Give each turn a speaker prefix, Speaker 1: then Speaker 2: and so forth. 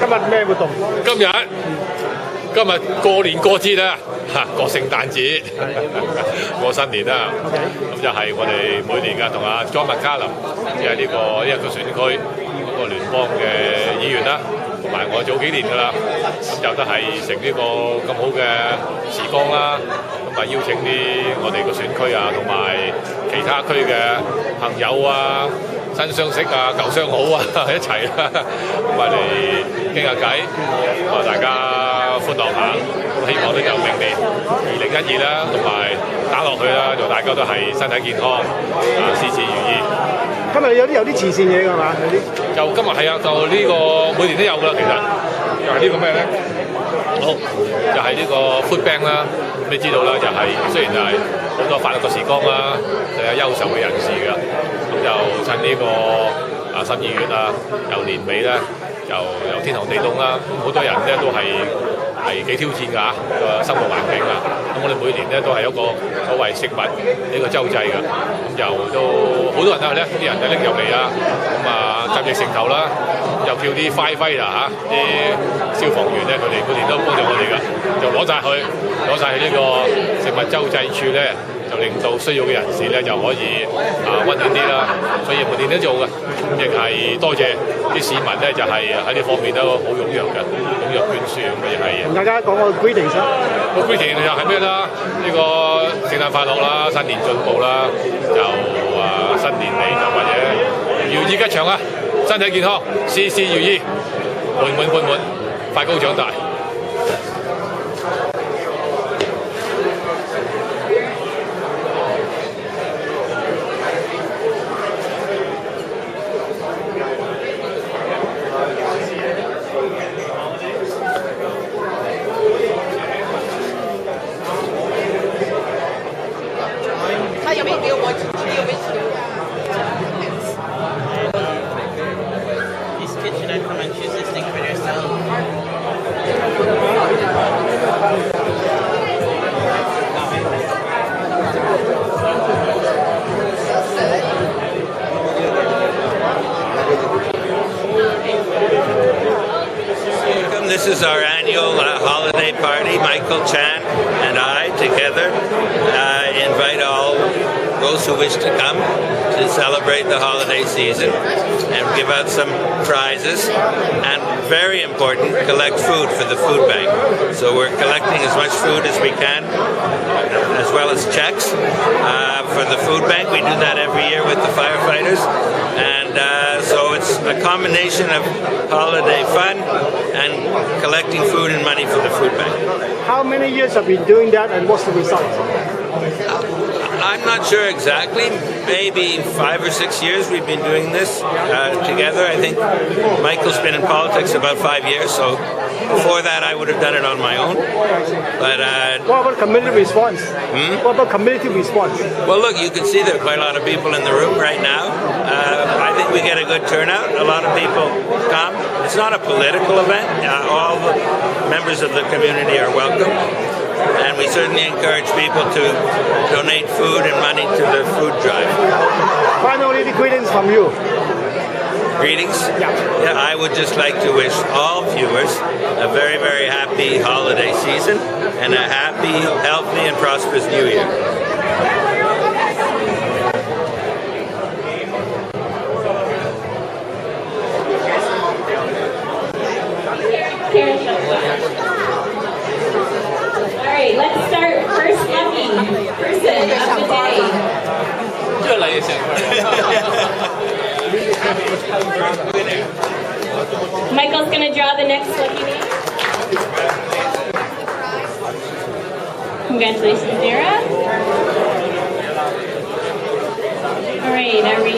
Speaker 1: 今日咩活動？
Speaker 2: 今日過年過節啦，過聖誕節，過新年啦。咁就係我哋每年嘅同阿 John McGuinty，即係呢個選區嗰個聯邦嘅議員啦，同埋我早幾年㗎啦，咁就都係成呢個咁好嘅時光啦，咁啊邀請啲我哋個選區啊，同埋其他區嘅朋友啊。新相識啊，舊相好啊，一齊啦，咁啊嚟傾下偈，咁啊大家歡樂下，咁希望咧就明年2012啦，同埋打落去啦，就大家都係身體健康，啊事事如意。
Speaker 1: 今日有啲慈善嘢㗎嘛？
Speaker 2: 就今日係啊，就呢個每年都有㗎，其實就係呢個咩咧？好，就係呢個 food bank 啦。你知道啦，就係雖然就係好多快樂嘅時光啦，就有優秀嘅人士㗎。咁就趁呢個12月啊，又年尾咧，又天寒地凍啦，咁好多人咧都係幾挑戰㗎個生活環境啊。咁我哋每年咧都係一個所謂食物呢個周濟㗎，咁就都好多人咧，啲人就拎入嚟啦，咁啊集腋成裘啦，又叫啲 firefighter 啲消防員咧，佢哋每年都幫助我哋㗎，就攞晒去呢個食物周濟處咧。就令到需要嘅人士咧就可以溫暖啲啦，所以每年都做嘅，亦係多謝啲市民咧就係喺呢方面都好踴躍嘅，踴躍捐輸咁亦係。
Speaker 1: 同大家講個 greeting 先。
Speaker 2: 個 greeting 就係咩啦？呢個聖誕快樂啦，新年進步啦，就新年嚟就或者如意吉祥啊，身體健康，事事如意，滿，快高長大。
Speaker 3: This is our annual holiday party. Michael Chan and I together invite all those who wish to come to celebrate the holiday season and give out some prizes and, very important, collect food for the food bank. So we're collecting as much food as we can, as well as checks for the food bank. We do that every year with the firefighters, and so it's a combination of holiday fun and collecting food and money for the food bank.
Speaker 1: How many years have you been doing that, and what's the result?
Speaker 3: I'm not sure exactly. Maybe 5 or 6 years we've been doing this together. I think Michael's been in politics about 5 years, so before that I would have done it on my own. But
Speaker 1: what about community response? What about community response?
Speaker 3: Well, look, you can see there are quite a lot of people in the room right now. I think we get a good turnout. A lot of people come. It's not a political event. All the members of the community are welcome. And we certainly encourage people to donate food and money to the food drive.
Speaker 1: Finally, the greetings from you.
Speaker 3: Greetings? Yeah, I would just like to wish all viewers a very, very happy holiday season and a happy, healthy, and prosperous New Year.
Speaker 4: Alright, let's start first lucky person of the day. Michael's going to draw the next lucky name. Congratulations, Sarah. Alright, are we